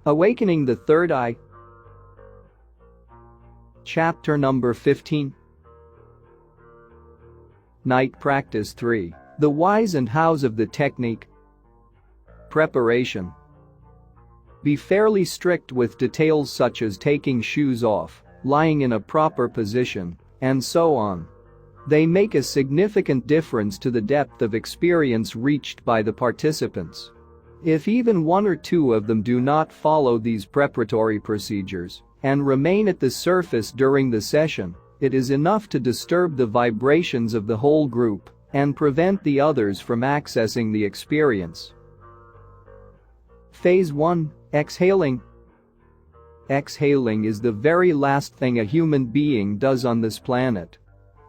Awakening the Third Eye. Chapter number 15. Night Practice 3. The Whys and Hows of the Technique. Preparation. Be fairly strict with details such as taking shoes off, lying in a proper position, and so on. They make a significant difference to the depth of experience reached by the participants. If even one or two of them do not follow these preparatory procedures and remain at the surface during the session, it is enough to disturb the vibrations of the whole group and prevent the others from accessing the experience. Phase 1. Exhaling. Exhaling is the very last thing a human being does on this planet.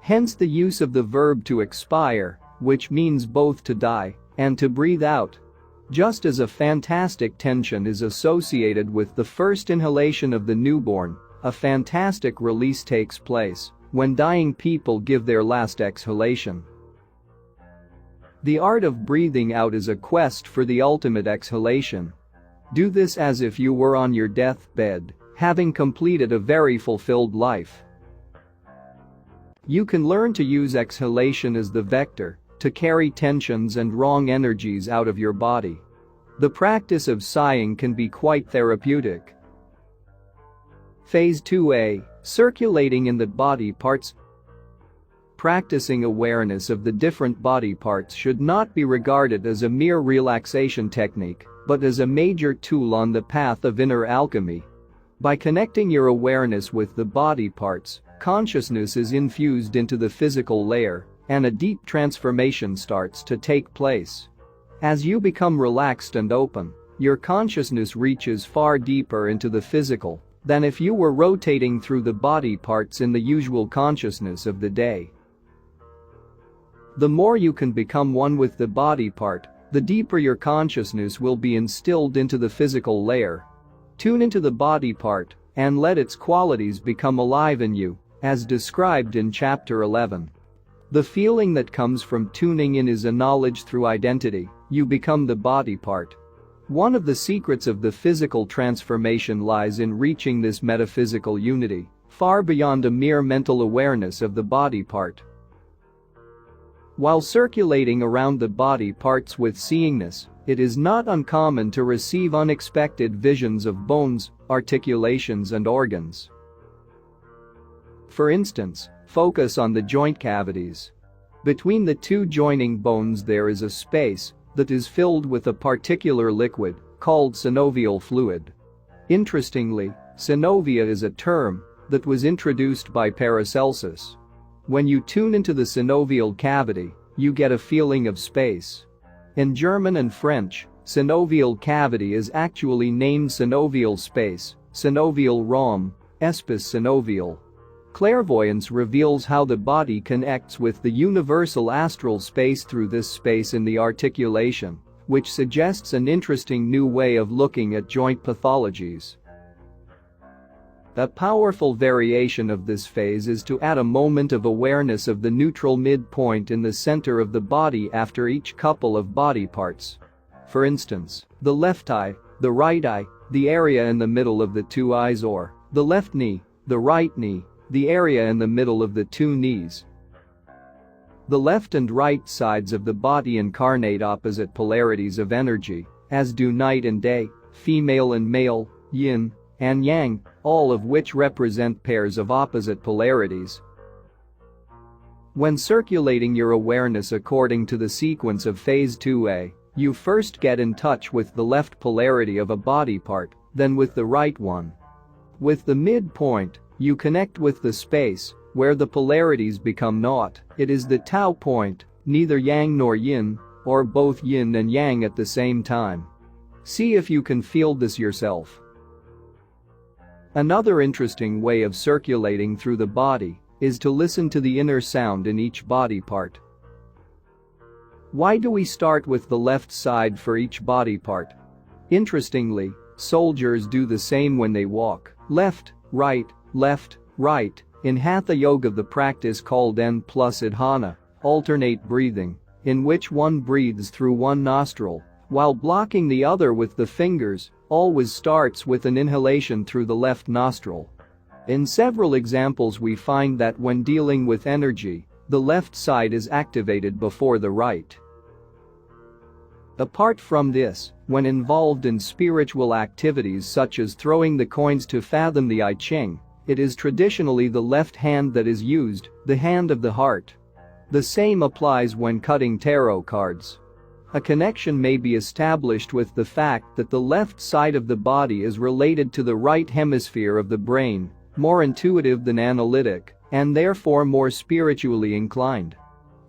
Hence the use of the verb to expire, which means both to die and to breathe out. Just as a fantastic tension is associated with the first inhalation of the newborn, a fantastic release takes place when dying people give their last exhalation. The art of breathing out is a quest for the ultimate exhalation. Do this as if you were on your deathbed, having completed a very fulfilled life. You can learn to use exhalation as the vector to carry tensions and wrong energies out of your body. The practice of sighing can be quite therapeutic. Phase 2A. Circulating in the body parts. Practicing awareness of the different body parts should not be regarded as a mere relaxation technique, but as a major tool on the path of inner alchemy. By connecting your awareness with the body parts, consciousness is infused into the physical layer, and a deep transformation starts to take place. As you become relaxed and open, your consciousness reaches far deeper into the physical than if you were rotating through the body parts in the usual consciousness of the day. The more you can become one with the body part, the deeper your consciousness will be instilled into the physical layer. Tune into the body part and let its qualities become alive in you, as described in Chapter 11. The feeling that comes from tuning in is a knowledge through identity. You become the body part. One of the secrets of the physical transformation lies in reaching this metaphysical unity, far beyond a mere mental awareness of the body part. While circulating around the body parts with seeingness, it is not uncommon to receive unexpected visions of bones, articulations and organs. For instance, focus on the joint cavities. Between the two joining bones there is a space that is filled with a particular liquid called synovial fluid. Interestingly, synovia is a term that was introduced by Paracelsus. When you tune into the synovial cavity, you get a feeling of space. In German and French, synovial cavity is actually named synovial space, synovial Raum, espace synovial. Clairvoyance reveals how the body connects with the universal astral space through this space in the articulation, which suggests an interesting new way of looking at joint pathologies. A powerful variation of this phase is to add a moment of awareness of the neutral midpoint in the center of the body after each couple of body parts. For instance, the left eye, the right eye, the area in the middle of the two eyes, or the left knee, the right knee, the area in the middle of the two knees. The left and right sides of the body incarnate opposite polarities of energy, as do night and day, female and male, yin and yang, all of which represent pairs of opposite polarities. When circulating your awareness according to the sequence of Phase 2A, you first get in touch with the left polarity of a body part, then with the right one. With the midpoint, you connect with the space where the polarities become naught. It is the Tao point, neither yang nor yin, or both yin and yang at the same time. See if you can feel this yourself. Another interesting way of circulating through the body is to listen to the inner sound in each body part. Why do we start with the left side for each body part? Interestingly, soldiers do the same when they walk. Left, right, in Hatha Yoga, the practice called N+Idhana, alternate breathing, in which one breathes through one nostril while blocking the other with the fingers, always starts with an inhalation through the left nostril. In several examples we find that when dealing with energy, the left side is activated before the right. Apart from this, when involved in spiritual activities such as throwing the coins to fathom the I Ching, it is traditionally the left hand that is used, the hand of the heart. The same applies when cutting tarot cards. A connection may be established with the fact that the left side of the body is related to the right hemisphere of the brain, more intuitive than analytic, and therefore more spiritually inclined.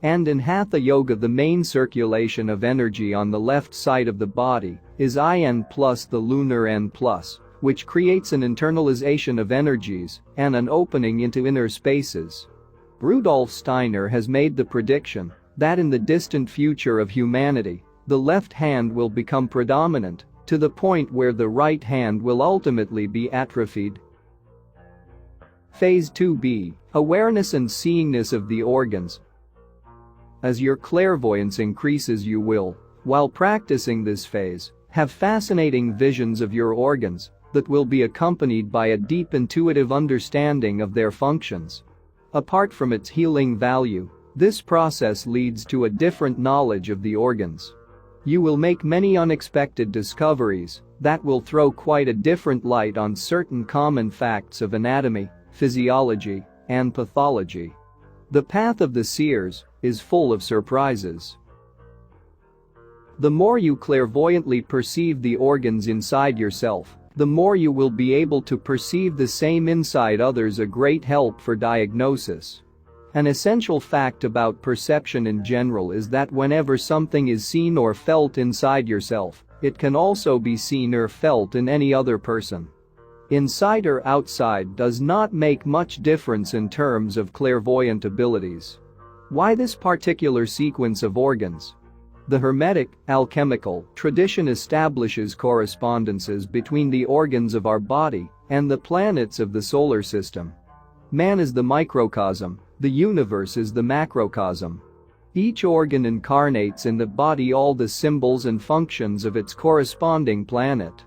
And in Hatha Yoga, the main circulation of energy on the left side of the body is IN plus the lunar N plus, which creates an internalization of energies and an opening into inner spaces. Rudolf Steiner has made the prediction that in the distant future of humanity, the left hand will become predominant to the point where the right hand will ultimately be atrophied. Phase 2b, awareness and seeingness of the organs. As your clairvoyance increases, you will, while practicing this phase, have fascinating visions of your organs that will be accompanied by a deep intuitive understanding of their functions. Apart from its healing value, this process leads to a different knowledge of the organs. You will make many unexpected discoveries that will throw quite a different light on certain common facts of anatomy, physiology, and pathology. The path of the seers is full of surprises. The more you clairvoyantly perceive the organs inside yourself, the more you will be able to perceive the same inside others, a great help for diagnosis. An essential fact about perception in general is that whenever something is seen or felt inside yourself, it can also be seen or felt in any other person. Inside or outside does not make much difference in terms of clairvoyant abilities. Why this particular sequence of organs? The Hermetic, alchemical tradition establishes correspondences between the organs of our body and the planets of the solar system. Man is the microcosm, the universe is the macrocosm. Each organ incarnates in the body all the symbols and functions of its corresponding planet.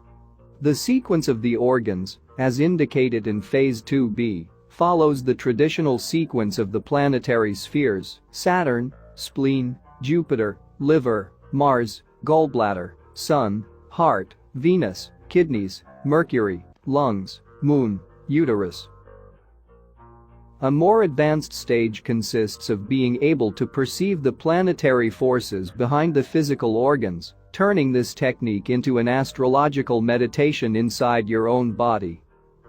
The sequence of the organs, as indicated in Phase 2b, follows the traditional sequence of the planetary spheres: Saturn, spleen, Jupiter, liver, Mars, gallbladder, Sun, heart, Venus, kidneys, Mercury, lungs, Moon, uterus. A more advanced stage consists of being able to perceive the planetary forces behind the physical organs, turning this technique into an astrological meditation inside your own body.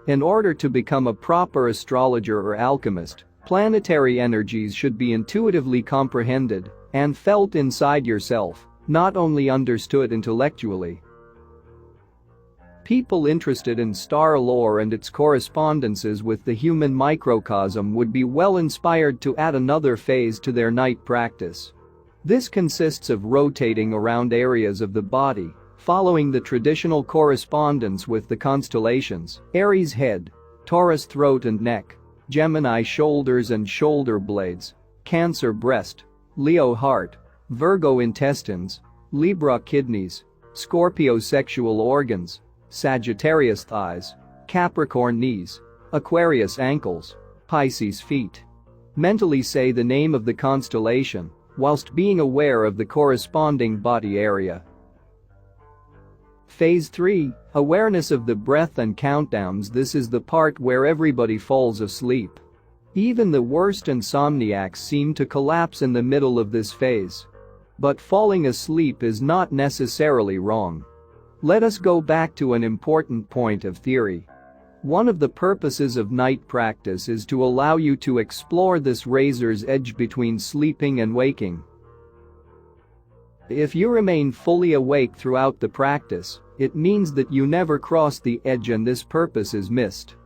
In order to become a proper astrologer or alchemist, planetary energies should be intuitively comprehended and felt inside yourself, not only understood intellectually. People interested in star lore and its correspondences with the human microcosm would be well inspired to add another phase to their night practice. This consists of rotating around areas of the body, following the traditional correspondence with the constellations: Aries head, Taurus throat and neck, Gemini shoulders and shoulder blades, Cancer breast, Leo heart, Virgo intestines, Libra kidneys, Scorpio sexual organs, Sagittarius thighs, Capricorn knees, Aquarius ankles, Pisces feet. Mentally say the name of the constellation whilst being aware of the corresponding body area. Phase 3, awareness of the breath and countdowns. This is the part where everybody falls asleep. Even the worst insomniacs seem to collapse in the middle of this phase. But falling asleep is not necessarily wrong. Let us go back to an important point of theory. One of the purposes of night practice is to allow you to explore this razor's edge between sleeping and waking. If you remain fully awake throughout the practice, it means that you never cross the edge and this purpose is missed.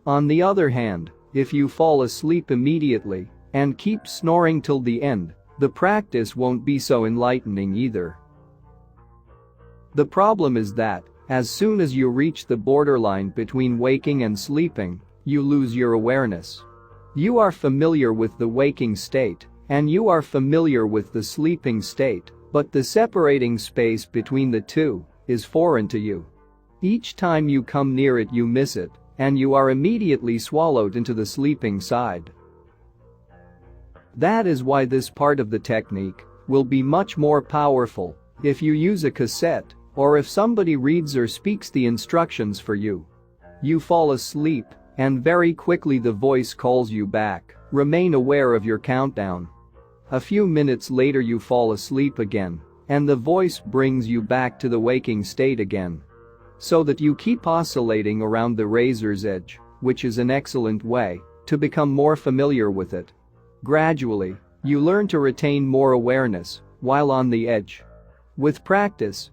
On the other hand, if you fall asleep immediately and keep snoring till the end, the practice won't be so enlightening either. The problem is that, as soon as you reach the borderline between waking and sleeping, you lose your awareness. You are familiar with the waking state, and you are familiar with the sleeping state, but the separating space between the two is foreign to you. Each time you come near it you miss it, and you are immediately swallowed into the sleeping side. That is why this part of the technique will be much more powerful if you use a cassette or if somebody reads or speaks the instructions for you. You fall asleep, and very quickly the voice calls you back. Remain aware of your countdown. A few minutes later you fall asleep again, and the voice brings you back to the waking state again. So that you keep oscillating around the razor's edge, which is an excellent way to become more familiar with it. Gradually, you learn to retain more awareness while on the edge. With practice,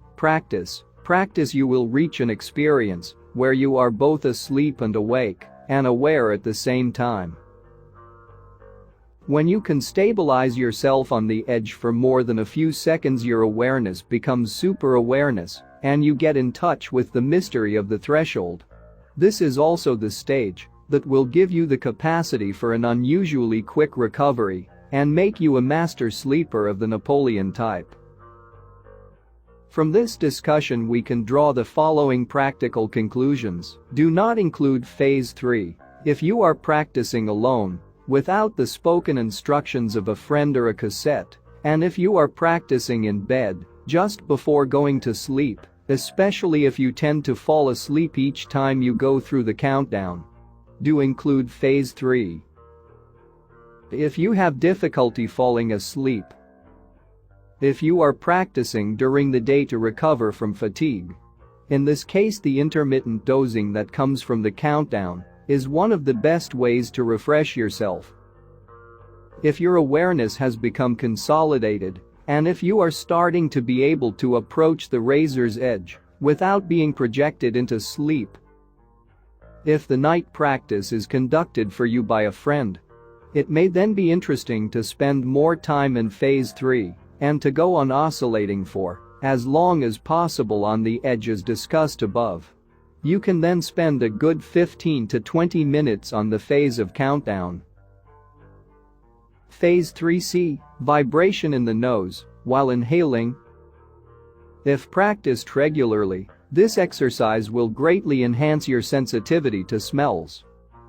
you will reach an experience where you are both asleep and awake and aware at the same time. When you can stabilize yourself on the edge for more than a few seconds, your awareness becomes super awareness, and you get in touch with the mystery of the threshold. This is also the stage that will give you the capacity for an unusually quick recovery and make you a master sleeper of the Napoleon type. From this discussion we can draw the following practical conclusions. Do not include phase 3 if you are practicing alone, without the spoken instructions of a friend or a cassette, and if you are practicing in bed, just before going to sleep, especially if you tend to fall asleep each time you go through the countdown. Do include phase 3 if you have difficulty falling asleep. If you are practicing during the day to recover from fatigue. In this case, the intermittent dozing that comes from the countdown is one of the best ways to refresh yourself. If your awareness has become consolidated, and if you are starting to be able to approach the razor's edge without being projected into sleep. If the night practice is conducted for you by a friend, it may then be interesting to spend more time in phase 3 and to go on oscillating for as long as possible on the edge as discussed above. You can then spend a good 15 to 20 minutes on the phase of countdown. Phase 3C, vibration in the nose while inhaling. If practiced regularly, this exercise will greatly enhance your sensitivity to smells.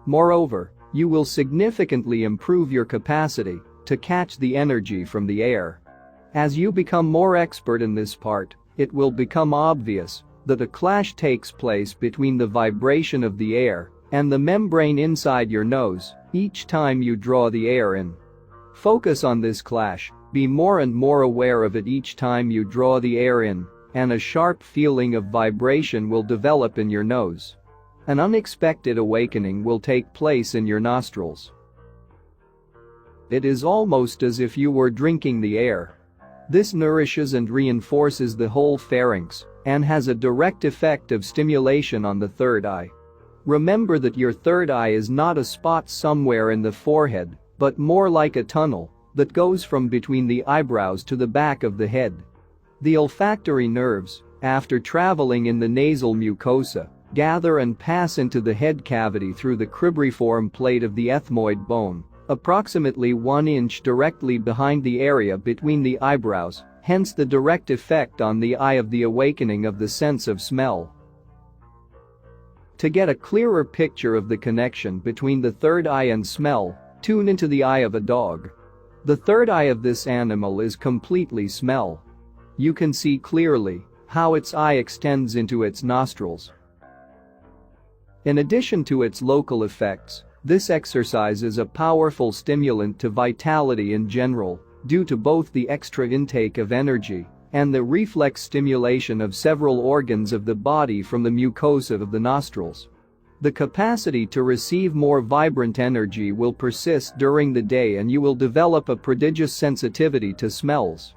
Moreover, you will significantly improve your capacity to catch the energy from the air. As you become more expert in this part, it will become obvious that a clash takes place between the vibration of the air and the membrane inside your nose each time you draw the air in. Focus on this clash, be more and more aware of it each time you draw the air in, and a sharp feeling of vibration will develop in your nose. An unexpected awakening will take place in your nostrils. It is almost as if you were drinking the air. This nourishes and reinforces the whole pharynx and has a direct effect of stimulation on the third eye. Remember that your third eye is not a spot somewhere in the forehead, but more like a tunnel that goes from between the eyebrows to the back of the head. The olfactory nerves, after traveling in the nasal mucosa, gather and pass into the head cavity through the cribriform plate of the ethmoid bone, approximately 1 inch directly behind the area between the eyebrows, hence the direct effect on the eye of the awakening of the sense of smell. To get a clearer picture of the connection between the third eye and smell, tune into the eye of a dog. The third eye of this animal is completely smell. You can see clearly how its eye extends into its nostrils. In addition to its local effects, this exercise is a powerful stimulant to vitality in general, due to both the extra intake of energy and the reflex stimulation of several organs of the body from the mucosa of the nostrils. The capacity to receive more vibrant energy will persist during the day, and you will develop a prodigious sensitivity to smells.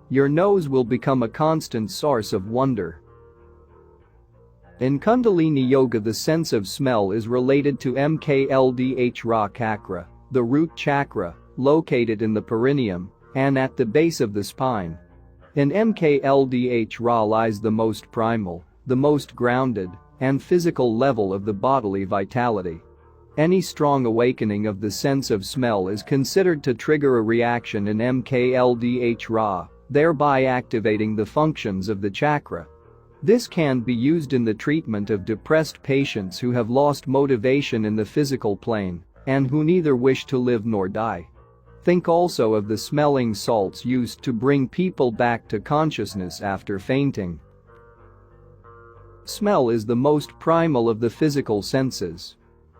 Your nose will become a constant source of wonder. In Kundalini Yoga, the sense of smell is related to Mkldhra chakra, the root chakra, located in the perineum and at the base of the spine. In Mkldhra lies the most primal, the most grounded, and physical level of the bodily vitality. Any strong awakening of the sense of smell is considered to trigger a reaction in Mkldhra, thereby activating the functions of the chakra. This can be used in the treatment of depressed patients who have lost motivation in the physical plane and who neither wish to live nor die. Think also of the smelling salts used to bring people back to consciousness after fainting. Smell is the most primal of the physical senses.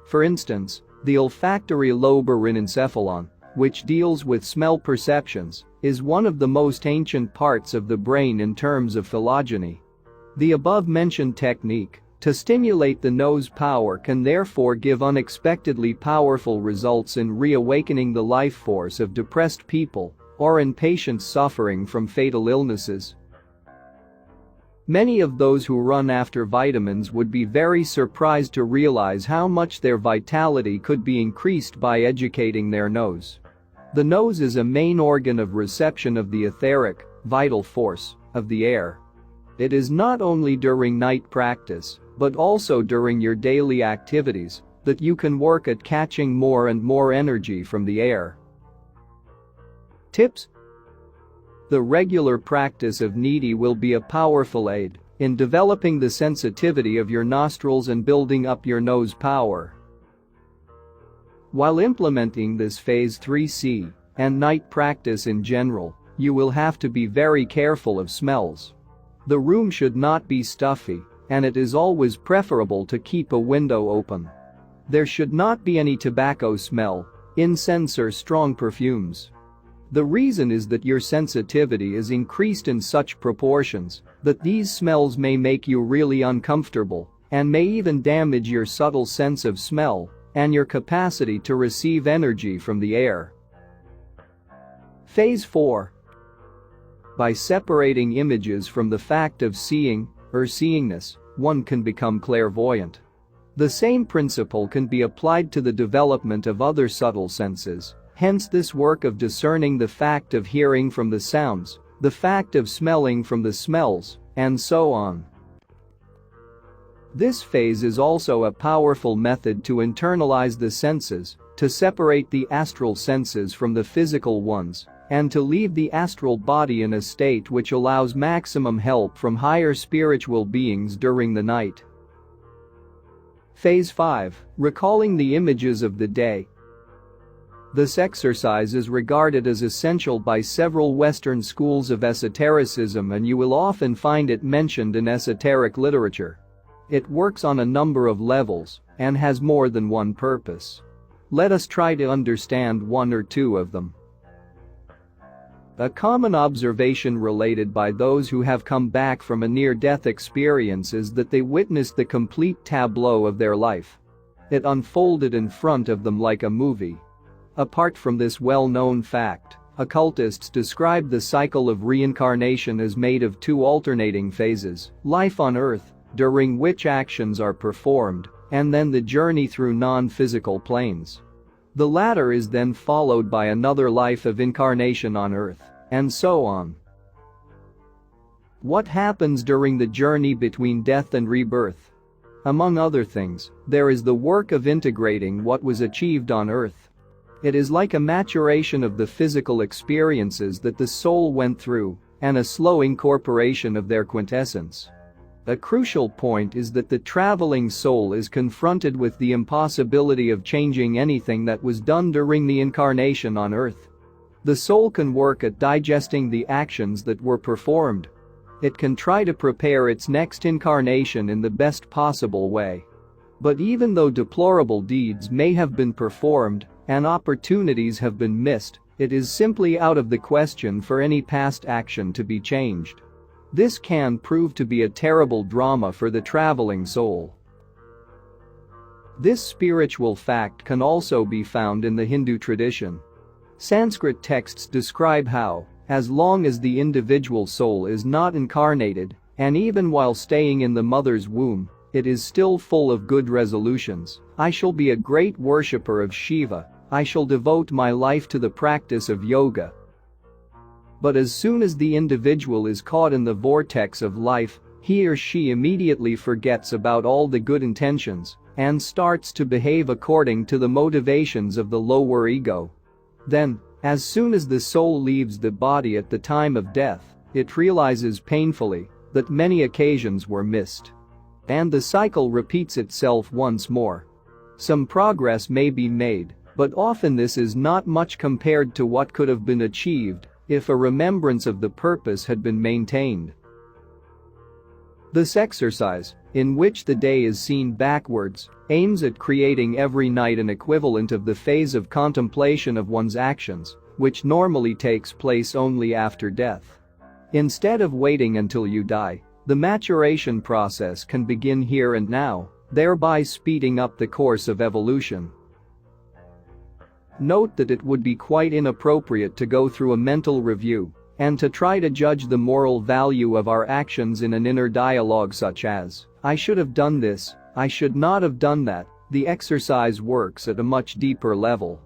For instance, the olfactory lobe or encephalon, which deals with smell perceptions, is one of the most ancient parts of the brain in terms of phylogeny. The above-mentioned technique to stimulate the nose power can therefore give unexpectedly powerful results in reawakening the life force of depressed people or in patients suffering from fatal illnesses. Many of those who run after vitamins would be very surprised to realize how much their vitality could be increased by educating their nose. The nose is a main organ of reception of the etheric, vital force of the air. It is not only during night practice, but also during your daily activities, that you can work at catching more and more energy from the air. Tips: the regular practice of nidhi will be a powerful aid in developing the sensitivity of your nostrils and building up your nose power. While implementing this phase 3C and night practice in general, you will have to be very careful of smells. The room should not be stuffy, and it is always preferable to keep a window open. There should not be any tobacco smell, incense or strong perfumes. The reason is that your sensitivity is increased in such proportions that these smells may make you really uncomfortable and may even damage your subtle sense of smell and your capacity to receive energy from the air. Phase 4. By separating images from the fact of seeing or seeingness, one can become clairvoyant. The same principle can be applied to the development of other subtle senses, hence this work of discerning the fact of hearing from the sounds, the fact of smelling from the smells, and so on. This phase is also a powerful method to internalize the senses, to separate the astral senses from the physical ones, and to leave the astral body in a state which allows maximum help from higher spiritual beings during the night. Phase 5. Recalling the images of the day. This exercise is regarded as essential by several Western schools of esotericism, and you will often find it mentioned in esoteric literature. It works on a number of levels and has more than one purpose. Let us try to understand one or two of them. A common observation related by those who have come back from a near-death experience is that they witnessed the complete tableau of their life. It unfolded in front of them like a movie. Apart from this well-known fact, occultists describe the cycle of reincarnation as made of two alternating phases: life on Earth, during which actions are performed, and then the journey through non-physical planes. The latter is then followed by another life of incarnation on Earth, and so on. What happens during the journey between death and rebirth? Among other things, there is the work of integrating what was achieved on Earth. It is like a maturation of the physical experiences that the soul went through, and a slow incorporation of their quintessence. A crucial point is that the traveling soul is confronted with the impossibility of changing anything that was done during the incarnation on Earth. The soul can work at digesting the actions that were performed. It can try to prepare its next incarnation in the best possible way. But even though deplorable deeds may have been performed and opportunities have been missed, it is simply out of the question for any past action to be changed. This can prove to be a terrible drama for the traveling soul. This spiritual fact can also be found in the Hindu tradition. Sanskrit texts describe how, as long as the individual soul is not incarnated, and even while staying in the mother's womb, it is still full of good resolutions. I shall be a great worshipper of Shiva. I shall devote my life to the practice of yoga. But as soon as the individual is caught in the vortex of life, he or she immediately forgets about all the good intentions and starts to behave according to the motivations of the lower ego. Then, as soon as the soul leaves the body at the time of death, it realizes painfully that many occasions were missed. And the cycle repeats itself once more. Some progress may be made, but often this is not much compared to what could have been achieved if a remembrance of the purpose had been maintained. This exercise, in which the day is seen backwards, aims at creating every night an equivalent of the phase of contemplation of one's actions, which normally takes place only after death. Instead of waiting until you die, the maturation process can begin here and now, thereby speeding up the course of evolution. Note that it would be quite inappropriate to go through a mental review and to try to judge the moral value of our actions in an inner dialogue such as, "I should have done this, I should not have done that." The exercise works at a much deeper level.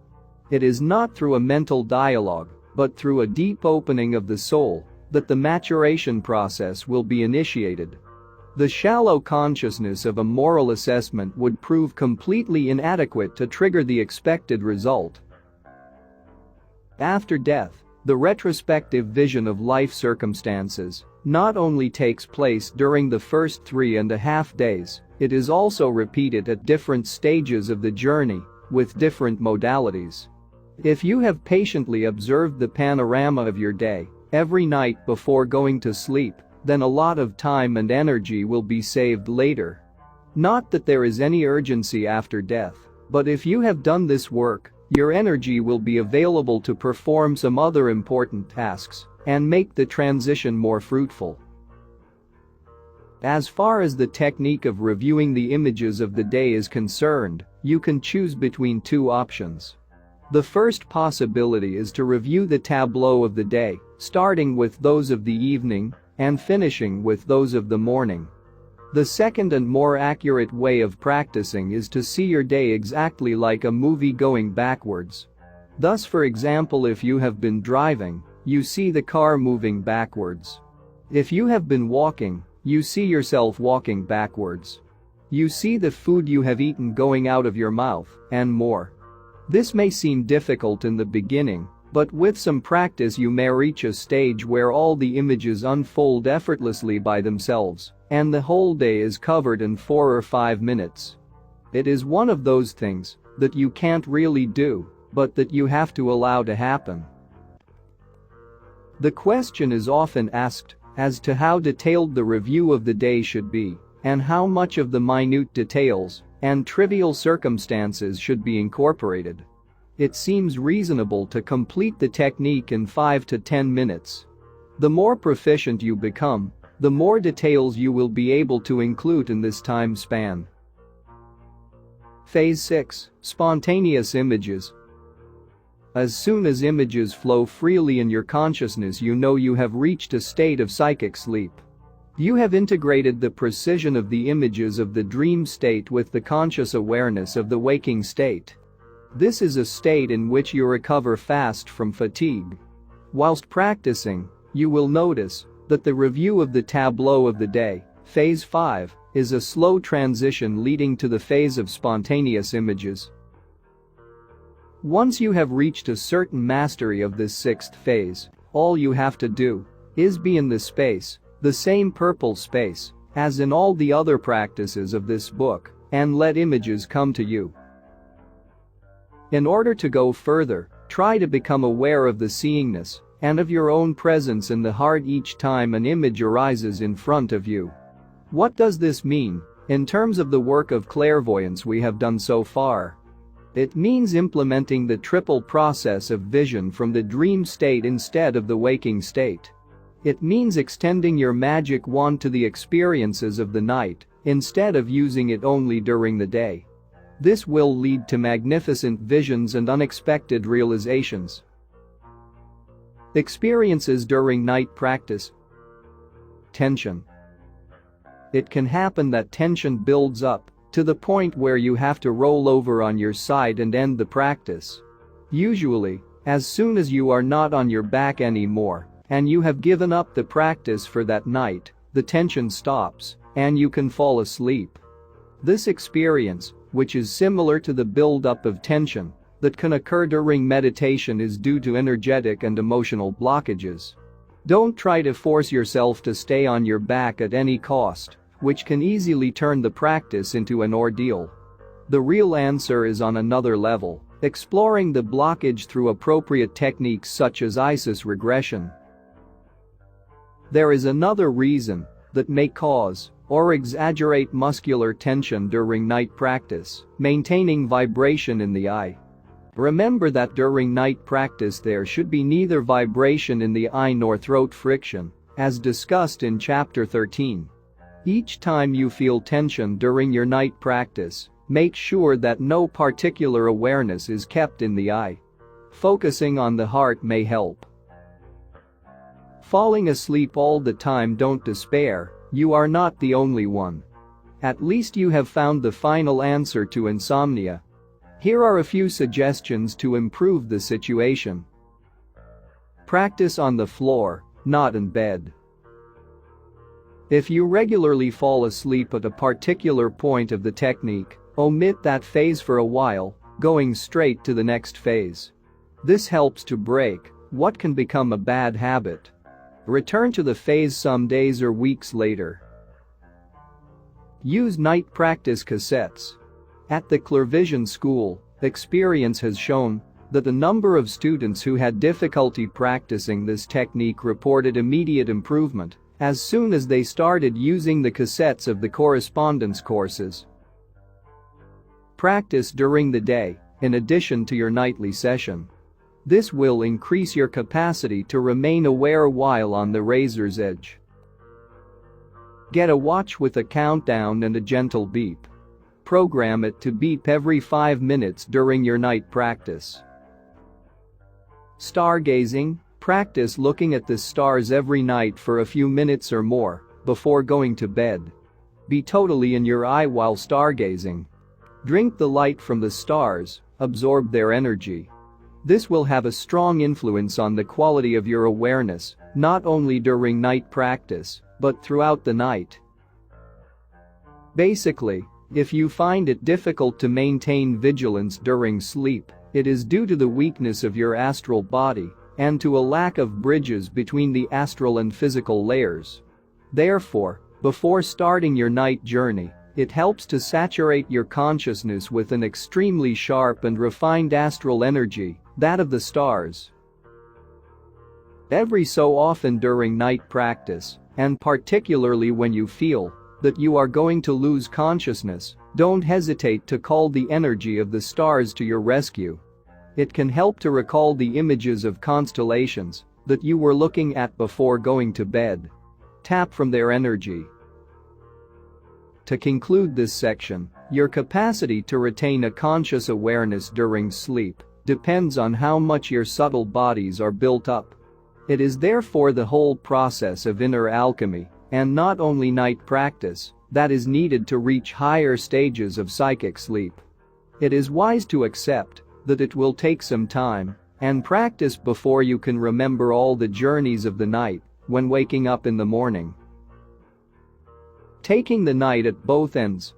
It is not through a mental dialogue, but through a deep opening of the soul, that the maturation process will be initiated. The shallow consciousness of a moral assessment would prove completely inadequate to trigger the expected result. After death, the retrospective vision of life circumstances not only takes place during the first 3.5 days, it is also repeated at different stages of the journey, with different modalities. If you have patiently observed the panorama of your day every night before going to sleep, then a lot of time and energy will be saved later. Not that there is any urgency after death, but if you have done this work, your energy will be available to perform some other important tasks and make the transition more fruitful. As far as the technique of reviewing the images of the day is concerned, you can choose between two options. The first possibility is to review the tableau of the day, starting with those of the evening and finishing with those of the morning. The second and more accurate way of practicing is to see your day exactly like a movie going backwards. Thus, for example, if you have been driving, you see the car moving backwards. If you have been walking, you see yourself walking backwards. You see the food you have eaten going out of your mouth, and more. This may seem difficult in the beginning, but with some practice you may reach a stage where all the images unfold effortlessly by themselves, and the whole day is covered in 4 or 5 minutes. It is one of those things that you can't really do, but that you have to allow to happen. The question is often asked as to how detailed the review of the day should be, and how much of the minute details and trivial circumstances should be incorporated. It seems reasonable to complete the technique in 5 to 10 minutes. The more proficient you become, the more details you will be able to include in this time span. Phase 6: Spontaneous images. As soon as images flow freely in your consciousness, you know you have reached a state of psychic sleep. You have integrated the precision of the images of the dream state with the conscious awareness of the waking state. This is a state in which you recover fast from fatigue. Whilst practicing, you will notice that the review of the tableau of the day, phase 5, is a slow transition leading to the phase of spontaneous images. Once you have reached a certain mastery of this 6th phase, all you have to do is be in the space, the same purple space, as in all the other practices of this book, and let images come to you. In order to go further, try to become aware of the seeingness and of your own presence in the heart each time an image arises in front of you. What does this mean in terms of the work of clairvoyance we have done so far? It means implementing the triple process of vision from the dream state instead of the waking state. It means extending your magic wand to the experiences of the night instead of using it only during the day. This will lead to magnificent visions and unexpected realizations. Experiences during night practice. Tension. It can happen that tension builds up to the point where you have to roll over on your side and end the practice. Usually, as soon as you are not on your back anymore and you have given up the practice for that night, the tension stops and you can fall asleep. This experience, which is similar to the build-up of tension that can occur during meditation, is due to energetic and emotional blockages. Don't try to force yourself to stay on your back at any cost, which can easily turn the practice into an ordeal. The real answer is on another level, exploring the blockage through appropriate techniques such as ISIS regression. There is another reason that may cause or exaggerate muscular tension during night practice: maintaining vibration in the eye. Remember that during night practice there should be neither vibration in the eye nor throat friction, as discussed in Chapter 13. Each time you feel tension during your night practice, make sure that no particular awareness is kept in the eye. Focusing on the heart may help. Falling asleep all the time: don't despair, you are not the only one. At least you have found the final answer to insomnia. Here are a few suggestions to improve the situation. Practice on the floor, not in bed. If you regularly fall asleep at a particular point of the technique, omit that phase for a while, going straight to the next phase. This helps to break what can become a bad habit. Return to the phase some days or weeks later. Use night practice cassettes. At the Clearvision School, experience has shown that a number of students who had difficulty practicing this technique reported immediate improvement as soon as they started using the cassettes of the correspondence courses. Practice during the day, in addition to your nightly session. This will increase your capacity to remain aware while on the razor's edge. Get a watch with a countdown and a gentle beep. Program it to beep every 5 minutes during your night practice. Stargazing. Practice looking at the stars every night for a few minutes or more before going to bed. Be totally in your eye while stargazing. Drink the light from the stars, absorb their energy. This will have a strong influence on the quality of your awareness, not only during night practice, but throughout the night. Basically, if you find it difficult to maintain vigilance during sleep, it is due to the weakness of your astral body and to a lack of bridges between the astral and physical layers. Therefore, before starting your night journey, it helps to saturate your consciousness with an extremely sharp and refined astral energy, that of the stars. Every so often during night practice, and particularly when you feel that you are going to lose consciousness, don't hesitate to call the energy of the stars to your rescue. It can help to recall the images of constellations that you were looking at before going to bed. Tap from their energy. To conclude this section, your capacity to retain a conscious awareness during sleep depends on how much your subtle bodies are built up. It is therefore the whole process of inner alchemy, and not only night practice, that is needed to reach higher stages of psychic sleep. It is wise to accept that it will take some time and practice before you can remember all the journeys of the night when waking up in the morning. Taking the night at both ends.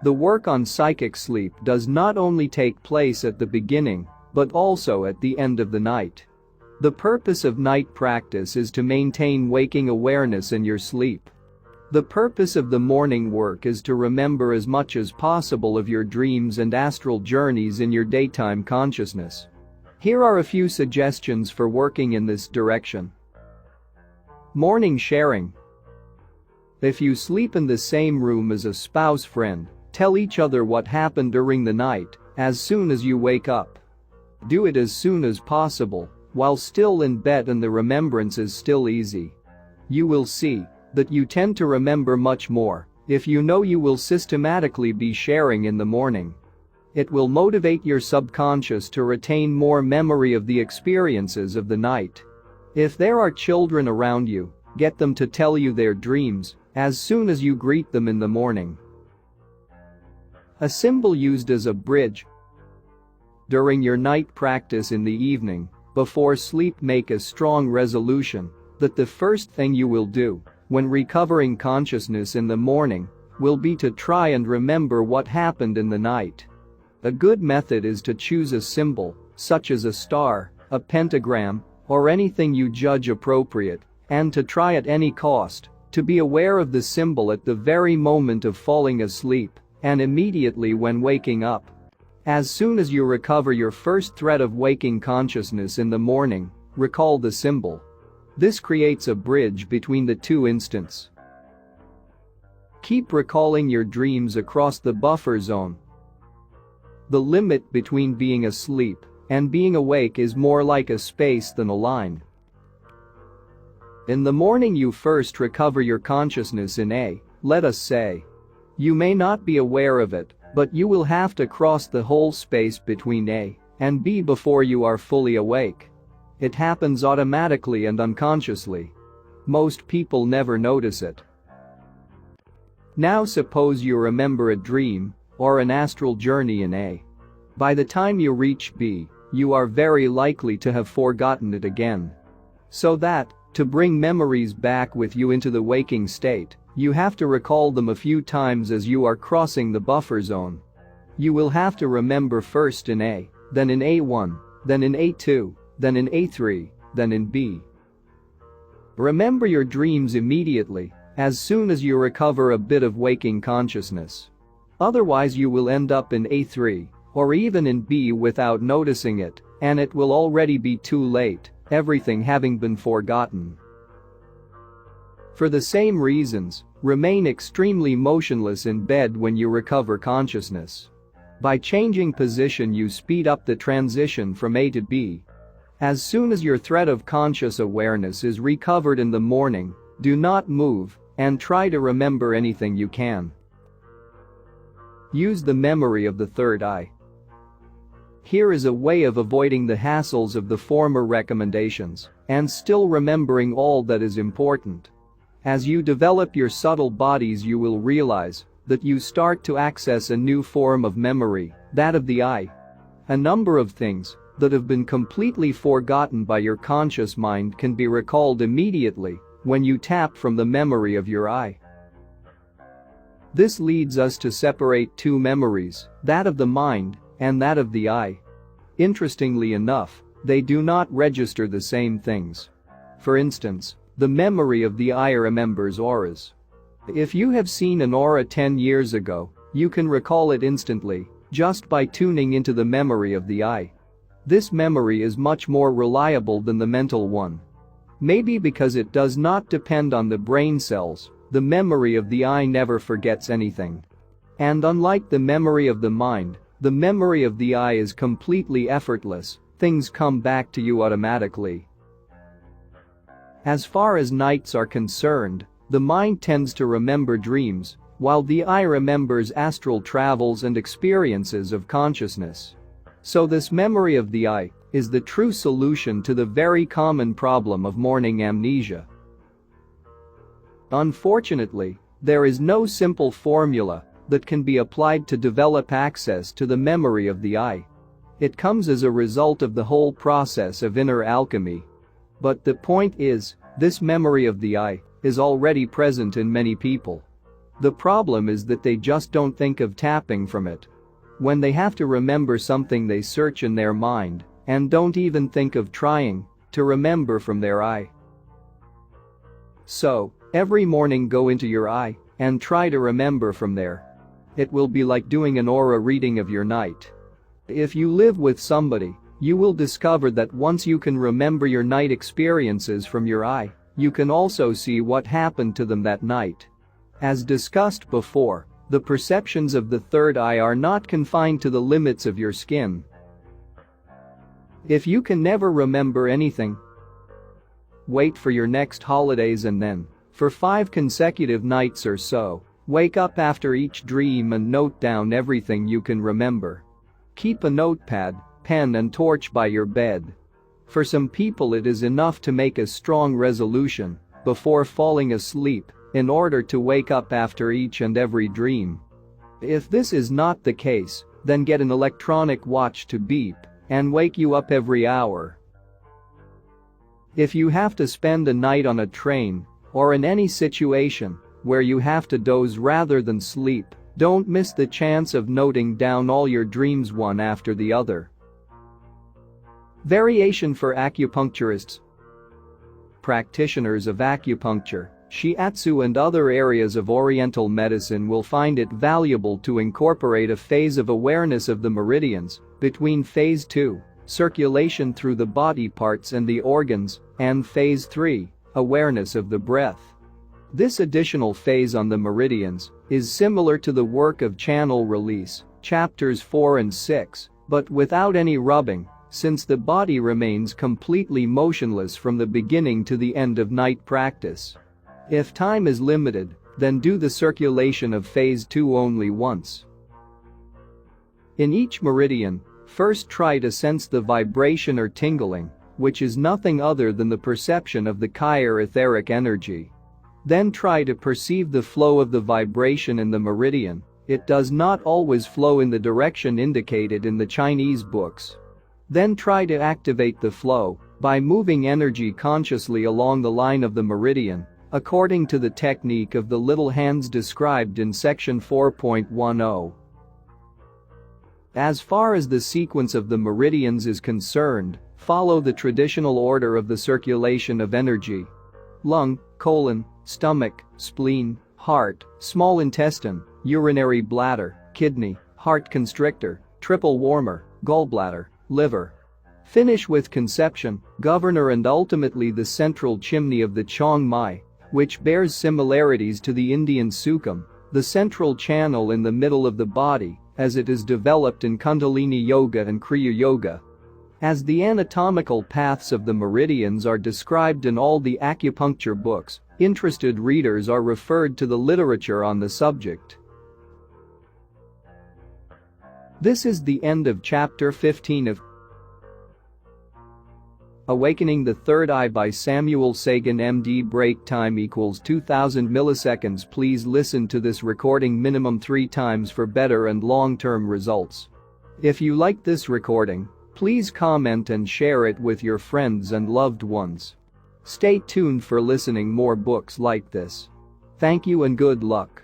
The work on psychic sleep does not only take place at the beginning, but also at the end of the night. The purpose of night practice is to maintain waking awareness in your sleep. The purpose of the morning work is to remember as much as possible of your dreams and astral journeys in your daytime consciousness. Here are a few suggestions for working in this direction. Morning sharing. If you sleep in the same room as a spouse friend, tell each other what happened during the night as soon as you wake up. Do it as soon as possible, while still in bed and the remembrance is still easy. You will see that you tend to remember much more if you know you will systematically be sharing in the morning. It will motivate your subconscious to retain more memory of the experiences of the night. If there are children around you, get them to tell you their dreams as soon as you greet them in the morning. A symbol used as a bridge. During your night practice in the evening, before sleep, make a strong resolution that the first thing you will do when recovering consciousness in the morning will be to try and remember what happened in the night. A good method is to choose a symbol, such as a star, a pentagram, or anything you judge appropriate, and to try at any cost to be aware of the symbol at the very moment of falling asleep and immediately when waking up. As soon as you recover your first thread of waking consciousness in the morning, recall the symbol. This creates a bridge between the two instants. Keep recalling your dreams across the buffer zone. The limit between being asleep and being awake is more like a space than a line. In the morning you first recover your consciousness in A, let us say. You may not be aware of it, but you will have to cross the whole space between A and B before you are fully awake. It happens automatically and unconsciously. Most people never notice it. Now suppose you remember a dream or an astral journey in A. By the time you reach B, you are very likely to have forgotten it again. So that, to bring memories back with you into the waking state, you have to recall them a few times as you are crossing the buffer zone. You will have to remember first in A, then in A1, then in A2, then in A3, then in B. Remember your dreams immediately, as soon as you recover a bit of waking consciousness. Otherwise you will end up in A3, or even in B without noticing it, and it will already be too late, everything having been forgotten. For the same reasons, remain extremely motionless in bed when you recover consciousness. By changing position you speed up the transition from A to B. As soon as your thread of conscious awareness is recovered in the morning, do not move and try to remember anything you can. Use the memory of the third eye. Here is a way of avoiding the hassles of the former recommendations and still remembering all that is important. As you develop your subtle bodies you will realize that you start to access a new form of memory, that of the eye. A number of things that have been completely forgotten by your conscious mind can be recalled immediately when you tap from the memory of your eye. This leads us to separate two memories, that of the mind and that of the eye. Interestingly enough, they do not register the same things. For instance, the memory of the eye remembers auras. If you have seen an aura 10 years ago, you can recall it instantly, just by tuning into the memory of the eye. This memory is much more reliable than the mental one. Maybe because it does not depend on the brain cells, the memory of the eye never forgets anything. And unlike the memory of the mind, the memory of the eye is completely effortless, things come back to you automatically. As far as nights are concerned, the mind tends to remember dreams, while the eye remembers astral travels and experiences of consciousness. So this memory of the eye is the true solution to the very common problem of morning amnesia. Unfortunately, there is no simple formula that can be applied to develop access to the memory of the eye. It comes as a result of the whole process of inner alchemy. But the point is, this memory of the eye is already present in many people. The problem is that they just don't think of tapping from it. When they have to remember something they search in their mind and don't even think of trying to remember from their eye. So, every morning go into your eye and try to remember from there. It will be like doing an aura reading of your night. If you live with somebody, you will discover that once you can remember your night experiences from your eye, you can also see what happened to them that night. As discussed before, the perceptions of the third eye are not confined to the limits of your skin. If you can never remember anything, wait for your next holidays and then, for 5 consecutive nights or so, wake up after each dream and note down everything you can remember. Keep a notepad, pen and torch by your bed. For some people it is enough to make a strong resolution before falling asleep in order to wake up after each and every dream. If this is not the case, then get an electronic watch to beep and wake you up every hour. If you have to spend a night on a train or in any situation where you have to doze rather than sleep, don't miss the chance of noting down all your dreams one after the other. Variation for acupuncturists. Practitioners of acupuncture, shiatsu and other areas of Oriental medicine will find it valuable to incorporate a phase of awareness of the meridians between phase 2, circulation through the body parts and the organs, and phase 3, awareness of the breath. This additional phase on the meridians is similar to the work of channel release, chapters 4 and 6, but without any rubbing, since the body remains completely motionless from the beginning to the end of night practice. If time is limited, then do the circulation of phase 2 only once. In each meridian, first try to sense the vibration or tingling, which is nothing other than the perception of the Kaya etheric energy. Then try to perceive the flow of the vibration in the meridian. It does not always flow in the direction indicated in the Chinese books. Then try to activate the flow by moving energy consciously along the line of the meridian, according to the technique of the little hands described in section 4.10. As far as the sequence of the meridians is concerned, follow the traditional order of the circulation of energy. Lung, colon, stomach, spleen, heart, small intestine, urinary bladder, kidney, heart constrictor, triple warmer, gallbladder, liver. Finish with conception, governor and ultimately the central chimney of the Chiang Mai, which bears similarities to the Indian sukham, the central channel in the middle of the body, as it is developed in Kundalini Yoga and Kriya Yoga. As the anatomical paths of the meridians are described in all the acupuncture books, interested readers are referred to the literature on the subject. This is the end of chapter 15 of Awakening the Third Eye by Samuel Sagan MD. Break time equals 2000 milliseconds. Please listen to this recording minimum 3 times for better and long-term results. If you like this recording, please comment and share it with your friends and loved ones. Stay tuned for listening more books like this. Thank you and good luck.